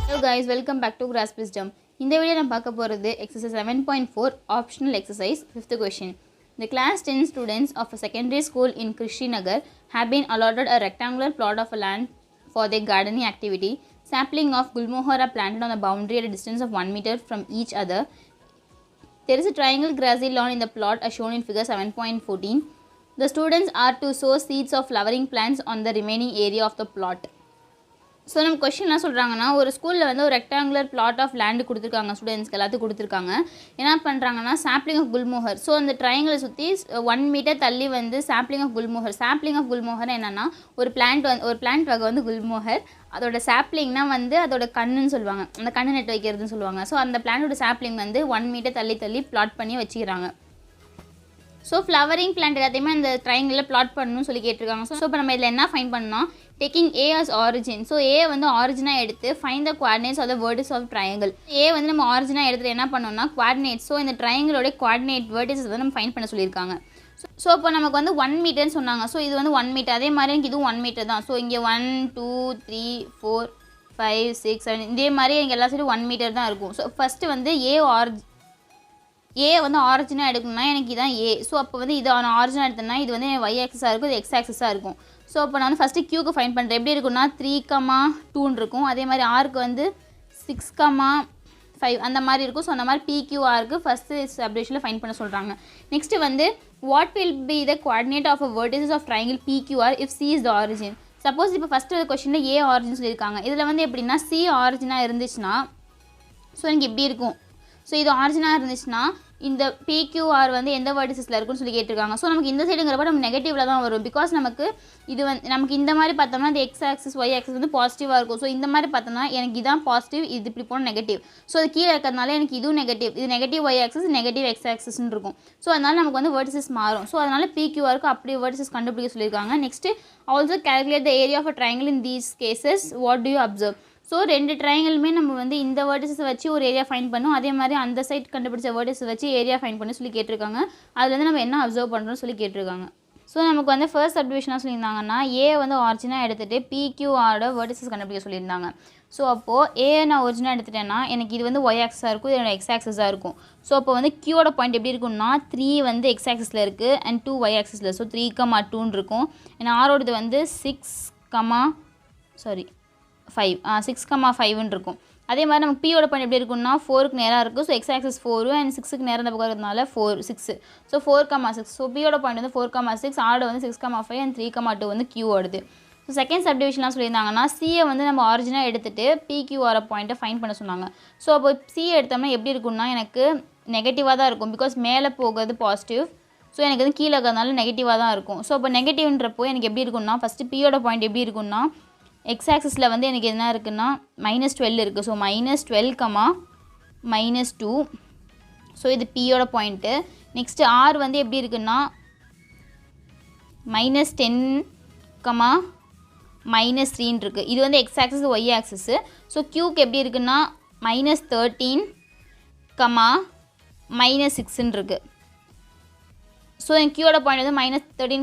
Hello guys, welcome back to Grasp Wisdom. In the video, I will talk about exercise 7.4 optional exercise. Fifth question. The class 10 students of a secondary school in Krishnanagar have been allotted a rectangular plot of land for their gardening activity. Sapling of Gulmohar are planted on the boundary at a distance of 1 meter from each other. There is a triangle grassy lawn in the plot as shown in figure 7.14. The students are to sow seeds of flowering plants on the remaining area of the plot. So நம்ம question என்ன சொல்கிறாங்கன்னா, ஒரு ஸ்கூலில் வந்து ஒரு rectangular plot of land கொடுத்துருக்காங்க, ஸ்டூடெண்ட்ஸ்க்கு எல்லாத்துக்கும் கொடுத்துருக்காங்க. என்ன பண்ணுறாங்கன்னா, சாப்ளிங் ஆஃப் குல்மோஹர். ஸோ அந்த ட்ரையாங்கிளை சுற்றி 1 மீட்டர் தள்ளி வந்து சாப்ளிங் ஆஃப் குல்மோஹர். சாப்ளிங் ஆஃப் குல்மோஹர் என்னென்னா, ஒரு பிளான்ட் வகை வந்து குல்மோஹர். அதோட சாப்ளிங்னா வந்து அதோட கண்ணுன்னு சொல்லுவாங்க, அந்த கண்ணு நட்டு வைக்கிறதுன்னு சொல்லுவாங்க. ஸோ அந்த பிளான்ட்டோட சாப்ளிங் வந்து 1 மீட்டர் தள்ளி பிளாட் பண்ணி வச்சுக்கிறாங்க. ஸோ ஃப்ளவரிங் பிளான்ட் எல்லாத்தையுமே அந்த ட்ரையாங்கிளில் பிளாட் பண்ணணும்னு சொல்லி கேட்டிருக்காங்க. ஸோ இப்போ நம்ம இதில் என்ன ஃபைண்ட் பண்ணோம், taking A as origin. So A வந்து ஆரிஜினாக எடுத்து find the coordinates of the vertices of triangle. A வந்து நம்ம ஆரிஜினாக எடுத்துகிட்டு என்ன பண்ணோம்னா குவாடினேட்ஸ். ஸோ இந்த ட்ரையாங்கிளோட குவாடினேட் வேர்டிஸஸ் வந்து நம்ம ஃபைண்ட் பண்ண சொல்லியிருக்காங்க. ஸோ இப்போ நமக்கு வந்து 1 மீட்டர்னு சொன்னாங்க. ஸோ இது வந்து 1 மீட்டர், அதே மாதிரி எனக்கு இதுவும் 1 மீட்டர் தான். ஸோ இங்கே 1 2 3 4 5 6 7 இதே மாதிரி எனக்கு எல்லா சைடும் 1 மீட்டர் தான் இருக்கும். ஸோ ஃபஸ்ட்டு வந்து ஏ வந்து ஆரிஜினாக எடுக்கணும்னா எனக்கு இதான் ஏ. ஸோ அப்போ வந்து இது ஆரிஜினாக எடுத்தோம்னா இது வந்து ஒய் ஆக்சஸாக இருக்கும், இது எக்ஸ் ஆக்சஸாக இருக்கும். ஸோ அப்போ நான் வந்து ஃபஸ்ட்டு க்யூக்கு ஃபைண்ட் பண்ணுறேன். எப்படி இருக்குன்னா 3,2 இருக்கும். அதே மாதிரி ஆருக்கு வந்து 6,5 அந்த மாதிரி இருக்கும். ஸோ அந்த மாதிரி PQRக்கு ஃபஸ்ட்டு சப்டிவிஷனில் ஃபைண்ட் பண்ண சொல்கிறாங்க. நெக்ஸ்ட்டு வந்து what will be the coordinate of a vertices of triangle PQR if C is the origin. Suppose இப்போ ஃபஸ்ட்டு கொஸ்டினில் ஏ ஆரிஜின் சொல்லியிருக்காங்க. இதில் வந்து எப்படின்னா C ஆரிஜினாக இருந்துச்சுன்னா ஸோ எனக்கு இப்படி இருக்கும். ஸோ இது ஆரிஜினாக இருந்துச்சுன்னா இந்த PQR வந்து எந்த வேர்டிசஸில் இருக்குன்னு சொல்லி கேட்டிருக்காங்க. ஸோ நமக்கு இந்த சைடுங்கிறப்ப நம்ம நெகட்டிவில் தான் வரும். பிகாஸ் நமக்கு இது வந்து நமக்கு இந்த மாதிரி பார்த்தோம்னா இந்த எக்ஸ் ஆக்சிஸ் ஒய் ஆக்சிஸ் வந்து பாசிட்டிவாக இருக்கும். ஸோ இந்த மாதிரி பார்த்தோம்னா எனக்கு இதான் பாசிட்டிவ், இது இப்படி போனால் நெகட்டிவ். ஸோ அது கீழே இருக்கிறதுனால எனக்கு இதுவும் நெகட்டிவ், இது negative Y axis, negative X ஆக்சிஸ்ன்னு இருக்கும். ஸோ அதனால் நமக்கு வந்து வேர்டிசஸ் மாறும். ஸோ அதனால் PQRக்கு அப்படி வேர்டிசஸ் கண்டுபிடிக்க சொல்லியிருக்காங்க. Next also calculate the area of a triangle in these cases what do you observe. So 2 ட்ரையாங்கிளுமே நம்ம வந்து இந்த வேர்டிஸை வச்சு ஒரு ஏரியா ஃபைண்ட் பண்ணோம். அதே மாதிரி அந்த சைட் கண்டுபிடிச்ச வேர்டிஸை வச்சு ஏரியா ஃபைண்ட் பண்ணி சொல்லி கேட்டிருக்காங்க. அதில் வந்து நம்ம என்ன அப்சர்வ் பண்ணுறோம்னு சொல்லி கேட்டிருக்காங்க. ஸோ நமக்கு வந்து ஃபர்ஸ்ட் சப்டிவிஷனாக சொல்லியிருந்தாங்கன்னா ஏ வந்து ஆரிஜினாக எடுத்துகிட்டு PQRோட வேர்டிசஸ் கண்டுபிடிக்க சொல்லியிருந்தாங்க. ஸோ அப்போது ஏ நான் ஒரிஜினாக எடுத்துட்டேன்னா எனக்கு இது வந்து ஒய் ஆக்ஸாக இருக்கும், இது எக்ஸ் ஆக்ஸஸாக இருக்கும். ஸோ அப்போ வந்து Qயோட பாயிண்ட் எப்படி இருக்குன்னா 3 வந்து எக்ஸ் ஆக்சிஸில் இருக்குது அண்ட் 2 ஒய் ஆக்சிஸில். ஸோ 3,2 இருக்கும். ஏன்னா ஆரோடது வந்து 6,5 இருக்கும். அதே மாதிரி நமக்கு Pயோட பாயிண்ட் எப்படி இருக்குன்னா 4க்கு நேராக இருக்குது. ஸோ எக்ஸ் ஆக்சிஸ் 4 அண்ட் 6க்கு நேரம் பக்கம் இருக்கிறதுனால 6. ஸோ 4,6. ஸோ Pயோட பாயிண்ட் வந்து 4,6, ஆரோட வந்து 6,5 அண்ட் 3,2 வந்து Q ஓடுது. ஸோ செகண்ட் சப்டிவிஷன்லாம் சொல்லியிருந்தாங்கன்னா சியை வந்து நம்ம ஆரிஜினாக எடுத்துகிட்டு PQR பாயிண்ட்டை ஃபைண்ட் பண்ண சொன்னாங்க. ஸோ அப்போ சி எடுத்தோம்னா எப்படி இருக்குன்னா எனக்கு நெகட்டிவாக தான் இருக்கும். பிகாஸ் மேலே போகிறது பாசிட்டிவ், ஸோ எனக்கு வந்து கீழே இருக்கிறதுனால நெகட்டிவாக தான் இருக்கும். ஸோ அப்போ நெகட்டிவ்ன்றப்போ எனக்கு எப்படி இருக்குன்னா ஃபஸ்ட்டு Pயோட பாயிண்ட் எப்படி இருக்குன்னா எக்ஸ் ஆக்சிஸில் வந்து எனக்கு என்ன இருக்குன்னா -12 இருக்குது. ஸோ -12, -2. ஸோ இது Pயோட பாயிண்ட்டு. நெக்ஸ்ட்டு ஆர் வந்து எப்படி இருக்குன்னா -10, -3 இருக்குது. இது வந்து X axis Y axis. So Qக்கு எப்படி இருக்குன்னா -13, -6 இருக்குது. ஸோ என் Qயோட பாயிண்ட் வந்து -13,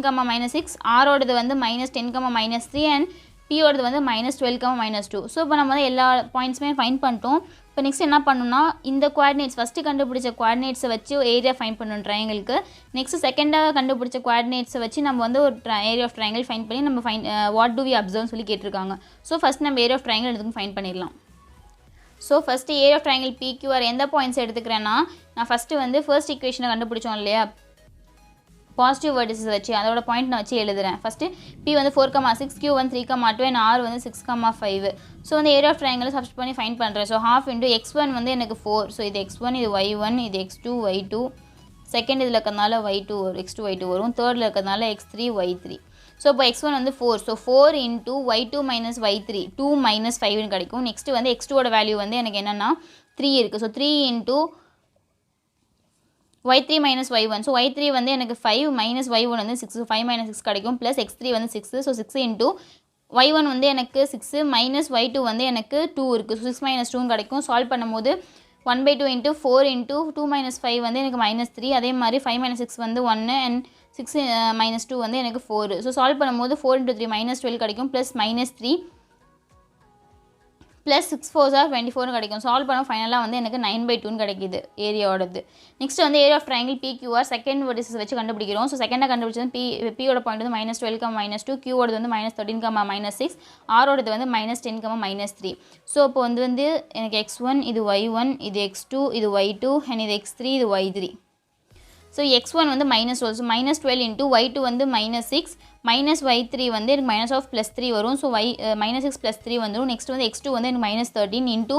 -6, ஆரோடது வந்து -10, -3 அண்ட் Pயோடது வந்து -12, -2. ஸோ இப்போ நம்ம வந்து எல்லா பாயிண்ட்ஸுமே ஃபைண்ட் பண்ணிட்டோம். இப்போ நெக்ஸ்ட் என்ன பண்ணணும்னா இந்த குவாடினேட்ஸ் ஃபஸ்ட்டு கண்டுபிடிச்ச குவாடினேட்ஸை வச்சு ஏரியா ஃபைண்ட் பண்ணணும் ட்ரையாங்கிளுக்கு. நெக்ஸ்ட்டு செகண்டாக கண்டுபிடிச்ச குவாடினேட்ஸை வச்சு நம்ம வந்து ஒரு ஏரியா ஆஃப் ட்ரையாங்கிள் ஃபைண்ட் பண்ணி நம்ம வாட் டு வி அப்சர்வ்னு சொல்லி கேட்டிருக்காங்க. ஸோ ஃபஸ்ட் நம்ம ஏரியா ஆஃப் ட்ரையாங்கிள் எடுத்து ஃபைண்ட் பண்ணிடலாம். So first area of triangle PQR எந்த பாயிண்ட்ஸ் எடுத்துக்கிறேன்னா நான் ஃபஸ்ட்டு வந்து ஃபர்ஸ்ட் ஈக்குவேஷனை கண்டுபிடிச்சோம் இல்லையா, பாசிட்டிவ் வேர்டிஸஸ் வச்சு அதோட பாயிண்ட் நான் வச்சு எழுதுறேன். ஃபஸ்ட்டு P வந்து 4,6, Q வந்து 3,2 அண்ட் R வந்து 6,5. ஸோ வந்து ஏரியா ஆஃப் ட்ரையாங்கிள் சப்ஸ்ட் பண்ணி ஃபைண்ட் பண்ணுறேன். ஸோ ½ இன்ட்டு x1 வந்து எனக்கு 4. ஸோ இது x1, இது y1, இது x2, y2. செகண்ட் இதில் இருக்கிறதுனால y2 வரும், x2, y2 வரும். தேர்டில் இருக்கிறதுனால x3, y3. ஸோ இப்போ x1 வந்து 4. ஸோ 4 இன்ட்டு y2 - y3 2 - 5ன்னு கிடைக்கும். நெக்ஸ்ட்டு வந்து x2ஓட வேல்யூ வந்து எனக்கு என்னென்னா 3 இருக்குது. So 3 into y3 - y1. So y3 வந்து எனக்கு 5 -y1 வந்து 6. 5 - 6 கிடைக்கும். ப்ளஸ் x3 வந்து 6. ஸோ 6 இன்ட்டு y1 வந்து எனக்கு 6 -y2 வந்து எனக்கு 2 இருக்குது. ஸோ 6 - 2 கிடைக்கும். சால்வ் பண்ணும்போது 1/2 இன்ட்டு 4 இன்ட்டு 2 - 5 வந்து எனக்கு -3. அதே மாதிரி 5 - 6 வந்து 1 அண்ட் 6 - 2 வந்து எனக்கு 4. ஸோ சால்வ் பண்ணும்போது 4 × 3 -12 கிடைக்கும். ப்ளஸ் -3 ப்ளஸ் 6 4 ஆர் 24 கிடைக்கும். சால்வ் பண்ண ஃபைனலாக வந்து எனக்கு 9/2 கிடைக்குது ஏரியாவோடது. நெக்ஸ்ட் வந்து area of triangle PQR second vertices வச்சு கண்டுபிடிக்கிறோம். ஸோ செகண்டாக கண்டுபிடிச்சது பியோட பாயிண்ட் வந்து -12, -2, Qவோடது வந்து -13, -6, ஆரோடது வந்து -10, -3. ஸோ இப்போ வந்து எனக்கு x1 இது y1 இது x2 இது y2 அண்ட் இது x3 இது y3. ஸோ x1 வந்து -12, ஸோ -12 இன்ட்டு y2 வந்து -6 -y3 வந்து எனக்கு -+3 வரும். ஸோ -6 + 3 வந்துடும். நெக்ஸ்ட் வந்து x2 வந்து எனக்கு -13 இன்ட்டு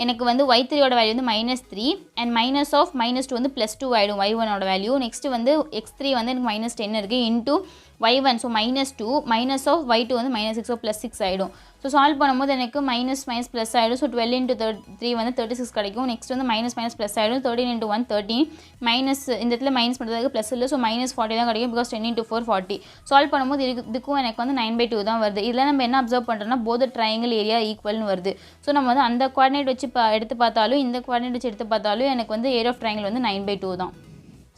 எனக்கு வந்து y3யோட வேல்யூ வந்து -3 அண்ட் -2 வந்து +2 ஆகிடும் y1ஓட வேல்யூ. நெக்ஸ்ட் வந்து x3 வந்து எனக்கு -10 இருக்குது இன்ட்டு y1, ஸோ -2 -y2 வந்து -6, ஸோ +6 ஆகிடும். ஸோ சால்வ் பண்ணும்போது எனக்கு மைனஸ் ப்ளஸ் ஆகிடும். ஸோ 12 × 3 வந்து 36 கிடைக்கும். நெக்ஸ்ட் வந்து மைனஸ் ப்ளஸ் ஆகிடும். 13 × 1 13 மைனஸ் இந்த இடத்துல மைனஸ் பண்ணுறதுக்கு ப்ளஸ் இல்லை. ஸோ -40 தான் கிடைக்கும். பிகாஸ் 10 × 4 40. சால்வ் பண்ணும்போது இதுக்கும் எனக்கு வந்து 9/2 தான் வருது. இதில் நம்ம என்ன அப்சர்வ் பண்ணுறோம்னா போத் ட்ரையாங்கிள் ஏரியா ஈக்குவல்னு வருது. ஸோ நம்ம வந்து அந்த கோஆர்டினேட் வச்சு எடுத்து பார்த்தாலும் இந்த கோஆர்டினேட் வச்சு எடுத்து பார்த்தாலும் எனக்கு வந்து ஏரியா ஆஃப் ட்ரையாங்கிள் வந்து 9/2 தான்.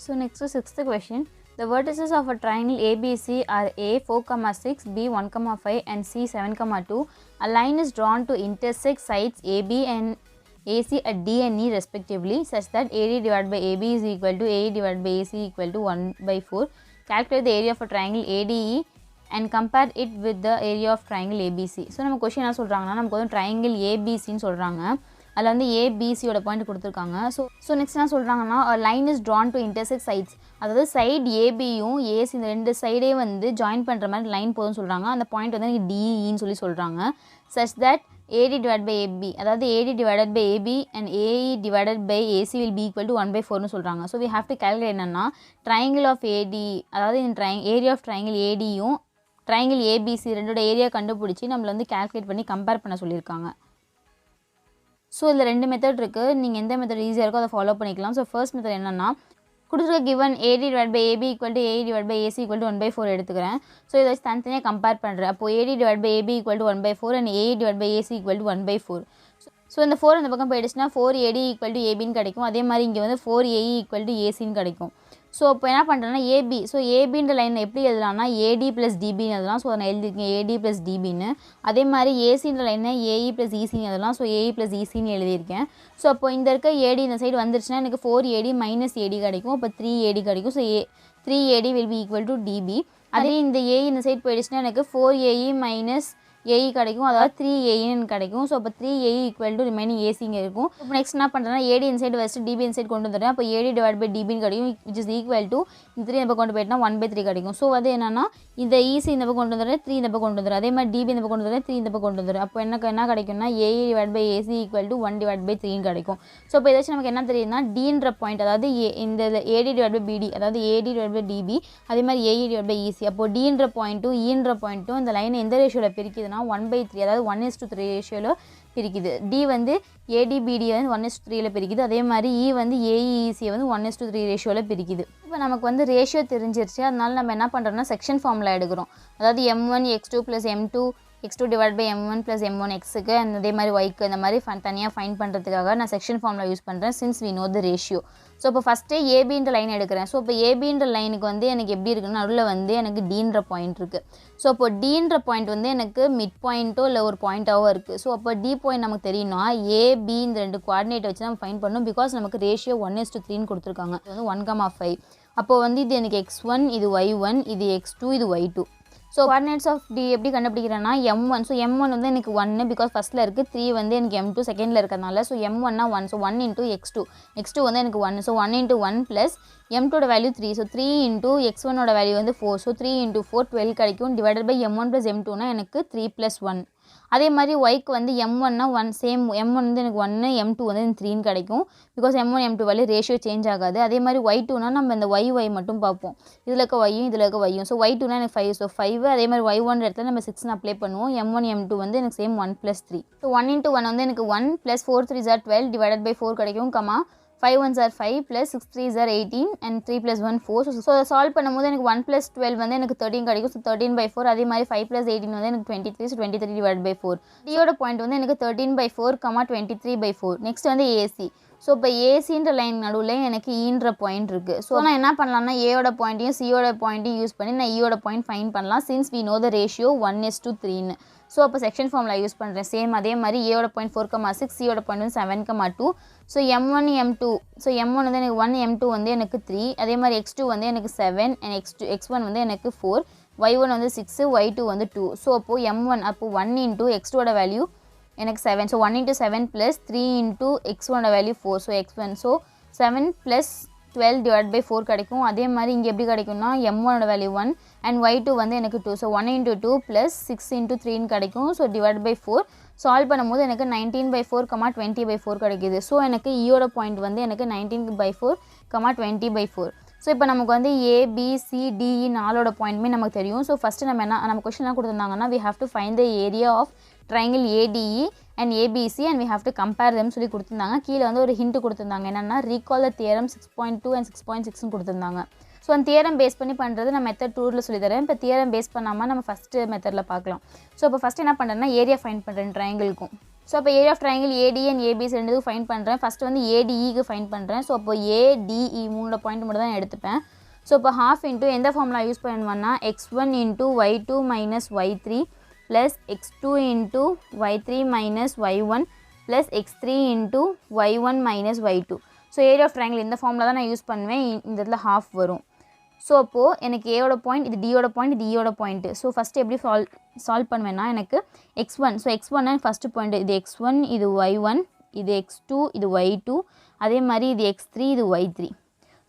So next 6th question. The vertices of a triangle ABC are A 4,6, B 1,5 and C 7,2. A line is drawn to intersect sides AB and AC at D and E respectively such that AD divided by AB is equal to AE divided by AC equal to 1/4. Calculate the area of a triangle ADE and compare it with the area of triangle ABC. So நம்ம question என்ன சொல்கிறாங்கன்னா நமக்கு வந்து triangle ஏபிசின்னு சொல்கிறாங்க. அதில் வந்து ஏபிசியோட பாயிண்ட் கொடுத்துருக்காங்க. ஸோ நெக்ஸ்ட் என்ன சொல்கிறாங்கன்னா line is drawn to intersect sides, அதாவது சைட் ஏபியும் ஏசி இந்த ரெண்டு சைடே வந்து ஜாயின் பண்ணுற மாதிரி லைன் போதும்னு சொல்கிறாங்க. அந்த பாயிண்ட் வந்து எனக்கு டிஇன்னு சொல்கிறாங்க. Such that AD divided by AB, அதாவது AD divided by AB and AE divided by AC will be equal to 1/4னு சொல்கிறாங்க. So we have to calculate என்னென்னா ட்ரையாங்கிள் ஆஃப் AD, அதாவது இந்த ஏரியா ஆஃப் ட்ரையாங்கிள் ADயும் ட்ரையாங்கிள் ABC ரெண்டோட area கண்டுபிடிச்சி நம்மளை வந்து கால்குலேட் பண்ணி கம்பேர் பண்ண சொல்லியிருக்காங்க. ஸோ இதில் 2 மெத்தட் இருக்குது. நீங்கள் எந்த மெத்தட் ஈஸியாக இருக்கோ அதை ஃபாலோ பண்ணிக்கலாம். ஸோ ஃபர்ஸ்ட் மெத்தட் என்னென்னா கொடுத்துருக்க given AD divided by AB equal to AE divided by AC equal to 1/4 எடுத்துக்கிறேன். ஸோ இதை வச்சு தனித்தனியாக கம்பேர் பண்ணுறேன். அப்போ AD divided by AB equal to 1/4 and AE divided by AC equal to 1/4. So இந்த 4 இந்த பக்கம் போயிடுச்சுன்னா 4AD equal to ABன்னு கிடைக்கும். அதே மாதிரி இங்கே வந்து 4AE equal to ACன்னு கிடைக்கும். ஸோ இப்போ என்ன பண்ணுறேன்னா ஏபி, ஸோ ஏபின்ற லைன் எப்படி எழுதலாம்னா AD + DBன்னு எழுதலாம். ஸோ நான் எழுதிருக்கேன் AD + DBன்னு. அதே மாதிரி ஏசின்ற லைனை AE + ECன்னு எழுதலாம். ஸோ AE + ECன்னு எழுதியிருக்கேன். ஸோ அப்போ இந்த இருக்க AD இந்த சைடு வந்துருச்சுன்னா எனக்கு 4AD - AD கிடைக்கும். அப்போ 3AD கிடைக்கும். So 3AD will be equal to DB. அதே இந்த AE இந்த சைடு போயிடுச்சுன்னா எனக்கு 4AE - AE கிடைக்கும், அதாவது 3AEன்னு கிடைக்கும். ஸோ அப்போ 3AE equal to ரிமைனிங் ஏசிங்க இருக்கும். இப்போ நெக்ஸ்ட் என்ன பண்ணுறேன்னா AD இந்த சைடு வச்சுட்டு DB இந்த சைடு கொண்டு வந்துடுறேன். அப்போ AD divided by DBன்னு கிடைக்கும், which is equal to இந்த 3 இந்த பக்கம் கொண்டு போயிட்டுனா 1/3 கிடைக்கும். ஸோ அது என்னன்னா இந்த EC இந்த பக்கம் கொண்டு வந்துடுறேன், 3 இந்த பக்கம் கொண்டு வந்துடுறேன். அதே மாதிரி DB இந்த பக்கம் கொண்டு வந்துடுறேன், 3 இந்த பக்கம் கொண்டு வந்துடுறேன். அப்போ என்ன கிடைக்கும்னா AE divided by AC equal to 1/3ன்னு கிடைக்கும். ஸோ இப்போ இதை வச்சு நமக்கு என்ன தெரியுதுன்னா Dன்ற பாயிண்ட், அதாவது இந்த AD divided by BD, அதாவது AD divided by DB, அதே மாதிரி AE divided by EC. அப்போ Dன்ற பாயிண்ட்டும் Eன்ற பாயிண்ட்டும் இந்த லைனை எந்த ரேஷியோவில் பிரிக்குதுன்னா 1/3, அதாவது 1:3 ரேஷியோவில் பிரிக்குது. D வந்து ADBD வந்து 1:3ல் பிரிக்குது. அதே மாதிரி E வந்து AEEC வந்து 1:3 ரேஷியோவில் பிரிக்குது. இப்போ நமக்கு வந்து ரேஷியோ தெரிஞ்சிருச்சு. அதனால நம்ம என்ன பண்ணுறோம்னா செக்ஷன் ஃபார்முலா எடுக்கிறோம். அதாவது M1 x2 + M2 x2 divided by M1 + M1 xக்கு and அதே மாதிரி yக்கு இந்த மாதிரி தனியாக ஃபைன் பண்ணுறதுக்காக நான் செக்ஷன் ஃபார்முலா யூஸ் பண்ணுறேன். Since we know the ratio. So இப்போ ஃபஸ்ட்டே ஏபின்ற லைன் எடுக்கிறேன். ஸோ இப்போ ஏபின்ற லைனுக்கு வந்து எனக்கு எப்படி இருக்குன்னா நடுவில் வந்து எனக்கு Dன்ற பாயிண்ட் இருக்குது. ஸோ அப்போ Dன்ற பாயிண்ட் வந்து எனக்கு மிட் பாயிண்ட்டோ இல்லை ஒரு பாயிண்ட்டாவோ இருக்குது. ஸோ அப்போ D பாயிண்ட் நமக்கு தெரியும்னா ஏபி இந்த 2 கோஆர்டினேட் வச்சு நம்ம ஃபைன் பண்ணணும். பிகாஸ் நமக்கு ரேஷியோ 1:3ன்னு கொடுத்துருக்காங்க. இது வந்து 1,5. அப்போது வந்து இது எனக்கு x1, இது y1, இது x2, இது y2. So coordinates of D எப்படி கண்டுபிடிக்கிறேன்னா M1. ஸோ M1 வந்து எனக்கு 1 பிகாஸ் ஃபஸ்ட்டில் இருக்குது, 3 வந்து எனக்கு M2 செகண்டில் இருக்கிறதுனால. So M1னா 1, so 1 × x2. x2 வந்து எனக்கு 1, ஸோ 1 × 1 ப்ளஸ் M2ஓட வேல்யூ 3, ஸோ 3 × x1ஓட வேல்யூ வந்து 4, ஸோ 3 × 4 12 கிடைக்கும். டிவைடட் பை M1 + M2னா எனக்கு 3 + 1. அதே மாதிரி ஒய்க்கு வந்து M1னா 1, சேம் M1 வந்து எனக்கு 1, M2 வந்து எனக்கு 3ன்னு கிடைக்கும். Because M1 M2 value ratio change ஆகாது. அதே மாதிரி y2னா நம்ம இந்த y மட்டும் பார்ப்போம். இதில் இருக்க y-யும் இதில் இருக்க y-யும். ஸோ y2னா எனக்கு 5, ஸோ 5. அதே மாதிரி y1 இடத்துல நம்ம 6ன்னு அப்ளை பண்ணுவோம். M1 M2 வந்து எனக்கு சேம் 1 + 3. ஸோ 1 × 1 வந்து எனக்கு 1 + 4 3s are 12 டிவைடட் பை 4 கிடைக்கும். 5 1s are 5 + 6 3s are 18 and 3 + 1 4. So solve பண்ணும்போது எனக்கு 1 + 12 வந்து எனக்கு 13 கிடைக்கும். ஸோ 13/4. அதே மாதிரி 5 + 18 வந்து எனக்கு 23, ஸோ 23 டிவைட் பை 4. டியோட பாயிண்ட் வந்து எனக்கு 13/4, 23/4. நெக்ஸ்ட் வந்து ஏசி. ஸோ இப்போ ஏசின்ற லைன் நடுவில் எனக்கு ஈன்ற பாயிண்ட் இருக்குது. ஸோ நான் என்ன பண்ணலாம்னா ஏயோட பாயிண்ட்டையும் சியோட பாயிண்ட்டையும் யூஸ் பண்ணி நான் ஈயோட பாயிண்ட் ஃபைண்ட் பண்ணலாம். Since we know the ratio 1:3ன்னு. ஸோ அப்போ செக்ஷன் ஃபார்முலா யூஸ் பண்ணுறேன். சேம் அதே மாதிரி ஏயோட பாயிண்ட் 4,6, சியோட பாயிண்ட் வந்து 7,2. So M1 M2, so M1 வந்து எனக்கு 1, M2 வந்து எனக்கு 3, அதே மாதிரி X2 வந்து எனக்கு 7 and X1 வந்து எனக்கு 4, Y1 வந்து 6, Y2 வந்து 2. ஸோ அப்போது M1 அப்போது 1 into X2ஓட வேல்யூ எனக்கு 7. ஸோ 1 into 7 plus 3 into X1ஓட value 4. So X1 so 7 plus 12 divided by 4 கிடைக்கும். அதே மாதிரி இங்கே எப்படி கிடைக்கும்னா M1ஓட வேல்யூ 1 and Y2 வந்து எனக்கு 2. ஸோ 1 into 2 plus 6 into 3ன்னு கிடைக்கும். ஸோ divided by 4 சால்வ் பண்ணும்போது எனக்கு 19/4, 20/4 கிடைக்குது. ஸோ எனக்கு ஈயோட பாயிண்ட் வந்து எனக்கு 19/4, 20/4. ஸோ இப்போ நமக்கு வந்து ABCDE 4ஓட பாயிண்ட்டுமே நமக்கு தெரியும். ஸோ ஃபஸ்ட்டு நம்ம கொஸ்டின் என்ன கொடுத்துருந்தாங்கன்னா we have to find the area of triangle ADE and ABC and we have to compare them சொல்லி கொடுத்துருந்தாங்க. கீழே வந்து ஒரு ஹிண்ட் கொடுத்துருந்தாங்க என்னென்னா recall the theorem 6.2 and 6.6ன்னு கொடுத்துருந்தாங்க. ஸோ அந்த தியரம் பேஸ் பண்ணி பண்ணுறது நான் மெத்தட் 2ல் சொல்லித்தரேன். இப்போ தியரம் பேஸ் பண்ணாமல் நம்ம ஃபஸ்ட்டு மெத்தடில் பார்க்கலாம். ஸோ இப்போ ஃபஸ்ட்டு என்ன பண்ணுறேன்னா ஏரியா ஃபைண்ட் பண்ணுறேன் ட்ரையாங்கிளுக்கும். ஸோ இப்போ area of triangle ADE and ABC ரெண்டுக்கும் ஃபைண்ட் பண்ணுறேன். ஃபஸ்ட்டு வந்து ADEக்கு ஃபைண்ட் பண்ணுறேன். ஸோ அப்போ ADE 3 பாயிண்ட் மட்டும் தான் எடுத்துப்பேன். ஸோ இப்போ half into எந்த ஃபார்முலா யூஸ் பண்ணுவேன்னா X1 into Y2 minus Y3 plus X2 into Y3 minus Y1 plus X3 into Y1 minus Y2. So area of triangle இந்த ஃபார்முலா தான் நான் யூஸ் பண்ணுவேன். இந்த இடத்துல half வரும். ஸோ அப்போது எனக்கு ஏயோட பாயிண்ட், இது டியோட பாயிண்ட், இது ஈயோட பாயிண்ட்டு. ஸோ ஃபஸ்ட்டு எப்படி சால்வ் பண்ணுவேன்னா எனக்கு X1, so X1 first point, இது X1, இது Y1, இது X2, இது Y2, அதே மாதிரி இது X3, இது Y3.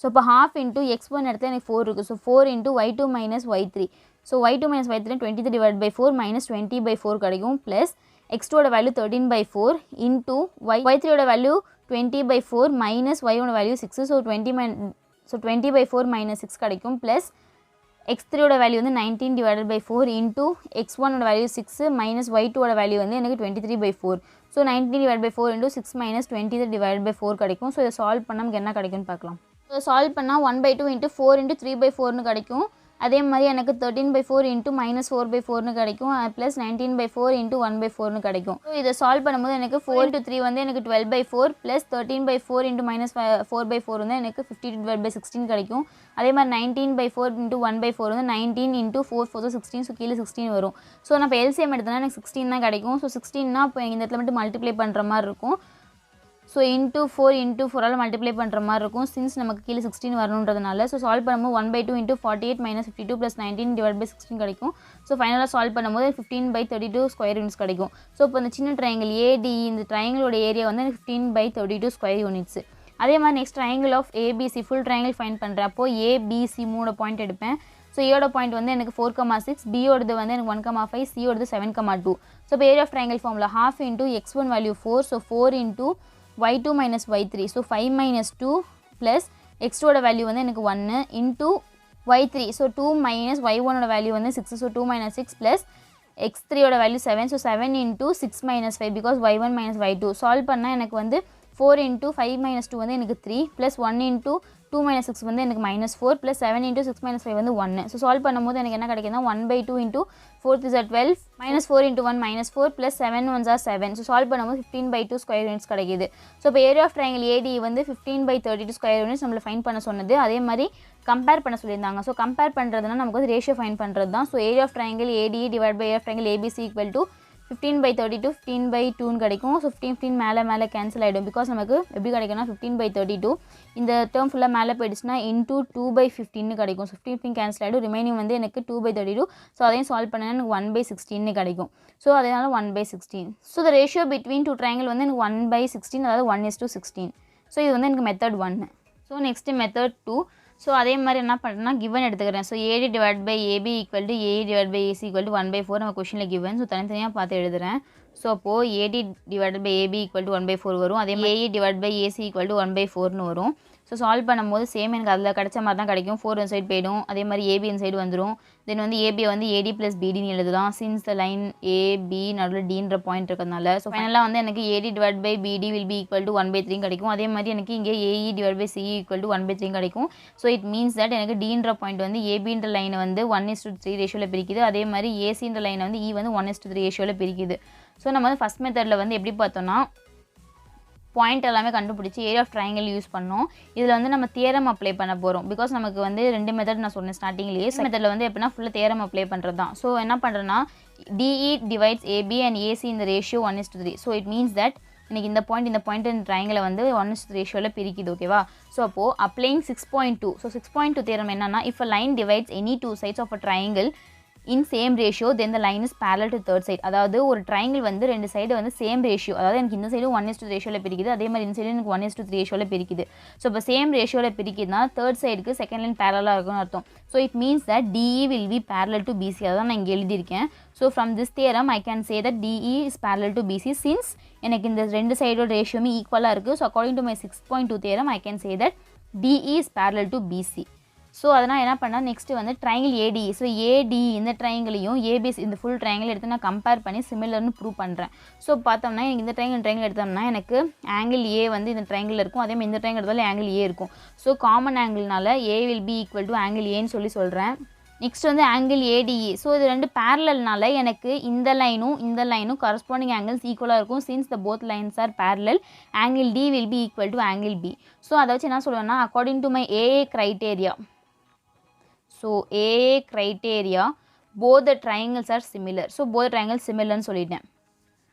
ஸோ இப்போ half into X1 எடுத்தால் எனக்கு 4 இருக்குது. So 4 into Y2 minus Y3. So Y2 minus Y3 23 divided by 4 minus 20/4 கிடைக்கும். ப்ளஸ் X2ஓட வேல்யூ 13/4 into Y3ஓட வேல்யூ 20/4 minus Y1ஓட வேல்யூ 6. ஸோ 20/4 minus 6 கிடைக்கும். ப்ளஸ் X3ஓட வேல்யூ வந்து 19 divided by 4 into X1ஓட வேல்யூ 6 minus Y2ஓட வேல்யூ வந்து எனக்கு 23/4. So 19 divided by 4 into 6 minus 23 divided by 4 கிடைக்கும். ஸோ இதை சால்வ் பண்ணால் நமக்கு என்ன கிடைக்கும்னு பார்க்கலாம். ஸோ சால்வ் பண்ணால் 1/2 into 4 into 3/4ன்னு கிடைக்கும். அதே மாதிரி எனக்கு 13/4 into minus 4/4ன்னு கிடைக்கும். ப்ளஸ் 19/4 into 1/4ன்னு கிடைக்கும். ஸோ இதை சால்வ் பண்ணும்போது எனக்கு 4 into 3 வந்து எனக்கு 12/4 ப்ளஸ் 13/4 into minus 4/4 வந்து எனக்கு 52/16 கிடைக்கும். அதே மாதிரி 19/4 into 1/4 வந்து 19 into 4 4 16. ஸோ கீழே 16 வரும். ஸோ நான் இப்போ LCM எடுத்தேன்னா எனக்கு 16 தான் கிடைக்கும். ஸோ 16னா இப்போ இந்த இடத்துல மட்டும் மல்டிப்ளை பண்ணுற மாதிரி இருக்கும். ஸோ into 4 into 4ஆல் மல்டிப்ளை பண்ணுற மாதிரி இருக்கும். சின்ஸ் நமக்கு கீழே 16 வரணுன்றதுனால. ஸோ சால்வ் பண்ணும்போது 1/2 into 48 minus 52 plus 19 divided by 16 கிடைக்கும். ஸோ ஃபைனலாக சால்வ் பண்ணும்போது 15/32 ஸ்கொயர் யூனிட்ஸ் கிடைக்கும். ஸோ இப்போ இந்த சின்ன ட்ரையாங்கிள் ADE இந்த ட்ரையாங்கிளோட ஏரியா வந்து 15/32 ஸ்கொயர் யூனிட்ஸ். அதே மாதிரி next triangle of ABC full triangle find பண்ணுறேன். அப்போது ABC 3 பாயிண்ட் எடுப்பேன். ஸோ ஏயோட பாயிண்ட் வந்து எனக்கு 4,6, பியோடது வந்து எனக்கு 1,5, சியோடது 7,2. ஸோ இப்போ area of triangle formula half into X1 value 4. So 4 into Y2 minus Y3. So 5 minus 2 plus X2ஓட வேல்யூ வந்து எனக்கு 1 into Y3. ஸோ 2 minus Y1ஓட வேல்யூ வந்து 6. So 2 minus 6 plus X3ஓட value 7. So 7 into 6 minus 5 because Y1 minus Y2. Solve பண்ணால் எனக்கு வந்து 4 into 5 minus 2 வந்து எனக்கு 3 ப்ளஸ் 1 into 2 minus 6 வந்து எனக்கு -4 ப்ளஸ் 7 into 6 minus 5 வந்து 1. ஸோ சால்வ் பண்ணும்போது எனக்கு என்ன கிடைக்குதுன்னா 1/2 into 4 is 12 -4 into 1 -4 plus 7 1s are 7. So solve பண்ணும்போது 15/2 ஸ்கொயர் யூனிட்ஸ் கிடைக்குது. ஸோ இப்போ ஏரியா ஆஃப் ட்ரையாங்கிள் ADE வந்து 15/32 ஸ்கொயர் யூனிட்ஸ் நம்மளை ஃபைண்ட் பண்ண சொன்னது. அதே மாதிரி கம்பேர் பண்ண சொல்லியிருந்தாங்க. ஸோ கம்பேர் பண்ணுறதுனா நமக்கு வந்து ரேஷியோ ஃபைண்ட் பண்ணுறது தான். So area of triangle ADE divide by area of triangle ABC equal to 15/32 15/2ன்னு கிடைக்கும். ஸோ 15 மேலே கேன்சல் ஆகிடும். பிகாஸ் நமக்கு எப்படி கிடைக்கும்னா 15/32 இந்த டேர்ம் ஃபுல்லாக மேலே போயிடுச்சுன்னா into 2/15 கிடைக்கும். ஸோ 15 கேன்சல் ஆகிடும். ரிமைனிங் வந்து எனக்கு 2/32. ஸோ அதையும் சால்வ் பண்ணால் எனக்கு 1/16 கிடைக்கும். ஸோ அதனால் 1/16. So the ratio between two triangle வந்து எனக்கு 1/16, அதாவது 1:16. ஸோ இது வந்து எனக்கு method 1. So next method 2. So அதே மாதிரி என்ன பண்ணுறேன்னா கிவன் எடுத்துக்கிறேன். So AD divide by AB equal to AE divide by AC equal to 1/4 நம்ம கொஷனில் கிவன். ஸோ தனித்தனியாக பார்த்து எழுதுகிறேன். ஸோ அப்போது AD divide by AB equal to 1/4 வரும். அதே மாதிரி AE divide by AC equal to 1/4ன்னு வரும். ஸோ சால்வ் பண்ணும்போது சேம் எனக்கு அதில் கிடைச்ச மாதிரி தான் கிடைக்கும். 4 இந்த சைடு போயிடும். அதே மாதிரி AB இந்த சைடு வந்துடும். தென் வந்து AB வந்து AD ப்ளஸ் BDன்னு எழுதலாம். சின்ஸ் த லைன் AB நடுவில் Dன்ற பாயிண்ட் இருக்கிறதுனால. ஸோ ஃபைனலாக வந்து எனக்கு AD divide by BD will be equal to 1/3 கிடைக்கும். அதே மாதிரி எனக்கு இங்கே AE divide by CE equal to 1/3 கிடைக்கும். ஸோ இட் மீன்ஸ் தட் எனக்கு Dன்ற பாயிண்ட் வந்து ABன்ற லைனை வந்து 1:3 ரேஷியோவில் பிரிக்குது. அதே மாதிரி ACன்ற லைனை வந்து E வந்து 1:3 ரேஷியோவில் பிரிக்குது. ஸோ நம்ம வந்து ஃபஸ்ட் மெத்தடில் வந்து எப்படி பார்த்தோன்னா பாயிண்ட் எல்லாமே கண்டுபிடிச்சி ஏரியா ஆஃப் ட்ரையாங்கிள் யூஸ் பண்ணோம். இதில் வந்து நம்ம தியரம் அப்ளை பண்ண போகிறோம். பிகாஸ் நமக்கு வந்து 2 மெத்தட் நான் சொன்னேன் ஸ்டார்டிங்லேயே. மெத்தடில் வந்து எப்படின்னா ஃபுல்லாக தியரம் அப்ளை பண்ணுறது தான். ஸோ என்ன பண்ணுறேன்னா DE divides AB and AC in the ratio 1:3. So it means that எனக்கு இந்த பாயிண்ட் இந்த ட்ரையாங்கிளை வந்து 1:3 ரேஷியோவில் பிரிக்குது. ஓகேவா? ஸோ அப்போது அப்ளைங் 6.2. ஸோ 6.2 தியரம் என்னன்னா, if a line divides any two sides of a triangle in same ratio then the line is parallel to third side. அதாவது ஒரு ட்ரையாங்கிள் வந்து 2 சைடு வந்து சேம் ரேஷியோ, அதாவது எனக்கு இந்த சைடு 1:2 ரேஷியோவில் பிரிக்குது, அதே மாதிரி இந்த சைடு எனக்கு 1:3 ரேஷியோவில் பிரிக்குது. ஸோ இப்போ சேம் ரேஷியோவில் பிரிக்குதுன்னா தேர்ட் சைடுக்கு செகண்ட் லைன் பேரலாக இருக்கும்னு அர்த்தம். So it means that DE will be parallel to BC. அதான் நான் இங்கே எழுதியிருக்கேன். So from this theorem I can say that DE is parallel to BC since எனக்கு இந்த 2 சைடோட ரேஷியோமே ஈக்குவலாக இருக்குது. So according to my 6.2 theorem I can say that DE is parallel to BC. So அதனால் என்ன பண்ணால் நெக்ஸ்ட்டு வந்து ட்ரையாங்கிள் ADE. ஸோ ADE இந்த ட்ரையாங்கிளையும் ABC இந்த ஃபுல் ட்ரையாங்கிள் எடுத்து நான் கம்பேர் பண்ணி சிமிலர்னு ப்ரூவ் பண்ணுறேன். ஸோ பார்த்தோம்னா எனக்கு இந்த ட்ரையாங்கிள் எடுத்தோம்னா எனக்கு ஆங்கிள் A வந்து இந்த ட்ரையாங்கிள் இருக்கும், அதே மாதிரி இந்த ட்ரையாங்கிள் எடுத்தாலும் ஆங்கிள் A இருக்கும். ஸோ காமன் ஆங்கிள்னால A will be equal to angle Aன்னு சொல்கிறேன். நெக்ஸ்ட் வந்து ஆங்கிள் ADE. ஸோ இது 2 பேரலல்னால எனக்கு இந்த லைனும் கரஸ்பாண்டிங் ஆங்கிள்ஸ் ஈக்குவலாக இருக்கும். Since the both lines R parallel angle D will be equal to angle B. So அதை வச்சு என்ன சொல்லுவேன்னா according to my AA criteria. So AA criteria both the triangles are similar. So both the triangles similar ன்னு சொல்லிட்டேன்.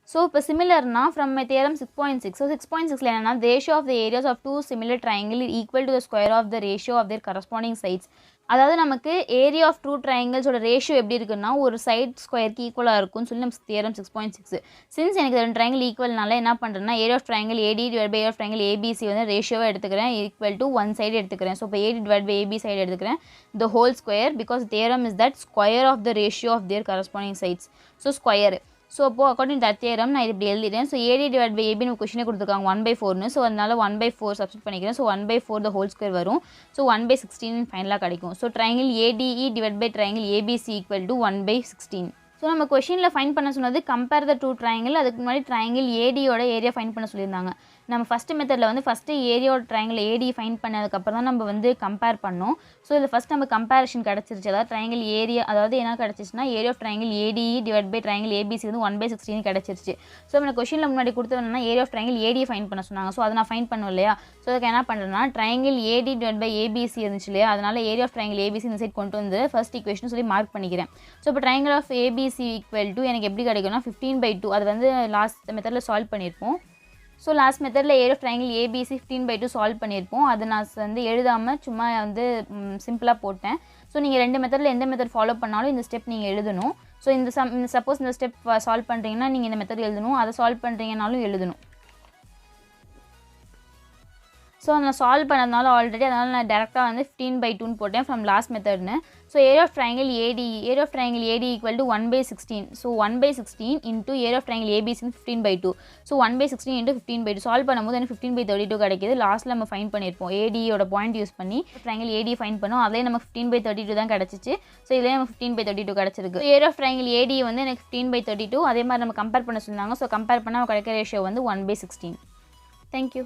So இப்போ சிமிலர்னா from my theorem 6.6. So 6.6ல என்னன்னா ratio of the areas of 2 similar triangle equal to the square of the ratio of their corresponding sides. அதாவது நமக்கு area of 2 ட்ரையாங்கிள்ஸோட ratio எப்படி இருக்குன்னா ஒரு சைட் ஸ்கொயருக்கு ஈக்குவலாக இருக்கும்னு சொல்லி நம்ம தியரம் 6.6. சின்ஸ் எனக்கு 2 ட்ரையாங்கிள் ஈக்குவல்னால என்ன பண்ணுறேன்னா area of triangle AD divide by area of triangle ABC வந்து ரேஷியோவை எடுத்துக்கிறேன் ஈக்குவல் டு 1 சைடு எடுத்துக்கிறேன். ஸோ இப்போ AD divide by AB side எடுத்துக்கிறேன் the whole square because theorem is that square of the ratio of their corresponding sides. So square. So அப்போது according to theorem நான் இது இப்படி எழுதிட்டேன். ஸோ AD டிவைட் பை AB நம்ம கொஷினே கொடுத்துருக்காங்க 1/4ன்னு. ஸோ அதனால 1/4 சப்ஸ்டிட் பண்ணிக்கிறேன். ஸோ 1/4 the whole square வரும். ஸோ 1/16 ஃபைனலாக கிடைக்கும். So triangle ADE divide by triangle ABC equal to 1/16. So நம்ம கொஷினில் ஃபைன் பண்ண சொன்னது கம்பேர் த 2 ட்ரையாங்கிள். அதுக்கு முன்னாடி ட்ரையாங்கிள் ADயோட ஏரியா ஃபைன் பண்ண சொல்லியிருந்தாங்க. நம்ம ஃபஸ்ட்டு மெத்தடில் வந்து ஃபஸ்ட்டு ஏரியாவோட ட்ரையாங்கிள் AD ஃபைன் பண்ணதுக்கப்புறம் தான் நம்ம வந்து கம்பேர் பண்ணோம். ஸோ இதில் ஃபஸ்ட் நம்ம கம்பேரிஷன் கிடச்சிருச்சு. அதாவது ட்ரையாங்கிள் ஏரியா அதாவது என்ன கிடச்சிச்சுன்னா area of triangle ADE divide by triangle ABC வந்து 1/16 கிடச்சிருச்சு. ஸோ நம்ம கொஷினில் முன்னாடி கொடுத்தோம்னா area of triangle AD find பண்ண சொன்னாங்க. ஸோ அதை நான் ஃபைன் பண்ணும் இல்லையா? ஸோ அதுக்கு என்ன பண்ணுறேன்னா triangle AD divide by ABC இருந்துச்சு இல்லையா? அதனால் ஏரியா ஆஃப் ட்ரையாங்கிள் ABC இந்த சைட் கொண்டு வந்து ஃபர்ஸ்ட் ஈக்குவேஷன் சொல்லி மார்க் பண்ணிக்கிறேன். ஸோ இப்போ triangle of ABC equal to எனக்கு எப்படி கிடைக்கும்னா 15/2. அது வந்து லாஸ்ட் மெத்தடில் சால்வ் பண்ணியிருப்போம். ஸோ லாஸ்ட் மெத்தடில் area of triangle ABC 15/2 solve பண்ணியிருப்போம். அது நான் வந்து எழுதாமல் சும்மா வந்து சிம்பிளாக போட்டேன். ஸோ நீங்கள் 2 மெத்தடில் எந்த மெத்தட் ஃபாலோ பண்ணாலும் இந்த ஸ்டெப் நீங்கள் எழுதணும். ஸோ சப்போஸ் இந்த ஸ்டெப் சால்வ் பண்ணுறீங்கன்னா நீங்கள் இந்த மெத்தட் எழுதணும், அதை சால்வ் பண்ணுறீங்கனாலும் எழுதணும். ஸோ நான் சால்வ் பண்ணதுனால ஆல்ரெடி அதனால் நான் டேரெக்டாக வந்து 15/2 போட்டேன் ஃப்ரம் லாஸ்ட் மெத்தட்னு. So area of triangle AD equal to 1/16. So 1/16 into area of triangle ABC 15/2. So 1/16 into 15/2 solve பண்ணும்போது எனக்கு 15/32 கிடைக்கிது. லாஸ்ட்டில் நம்ம ஃபைன் பண்ணியிருப்போம் ADயோட பாயிண்ட் யூஸ் பண்ணி ட்ரையாங்கிள் AD ஃபைன் பண்ணோம். அதிலே நம்ம 15/32 தான் கிடச்சிச்சு. ஸோ இதிலே நம்ம 15/32 கிடச்சிருக்கு. ஏரியா ஆஃப் ட்ரையாங்கிள் AD வந்து எனக்கு 15/32. அதே மாதிரி நம்ம கம்பேர் பண்ண சொன்னாங்க. ஸோ கம்பேர் பண்ணால் கிடைக்கிற ரேஷியோ வந்து 1/16. தேங்க்யூ.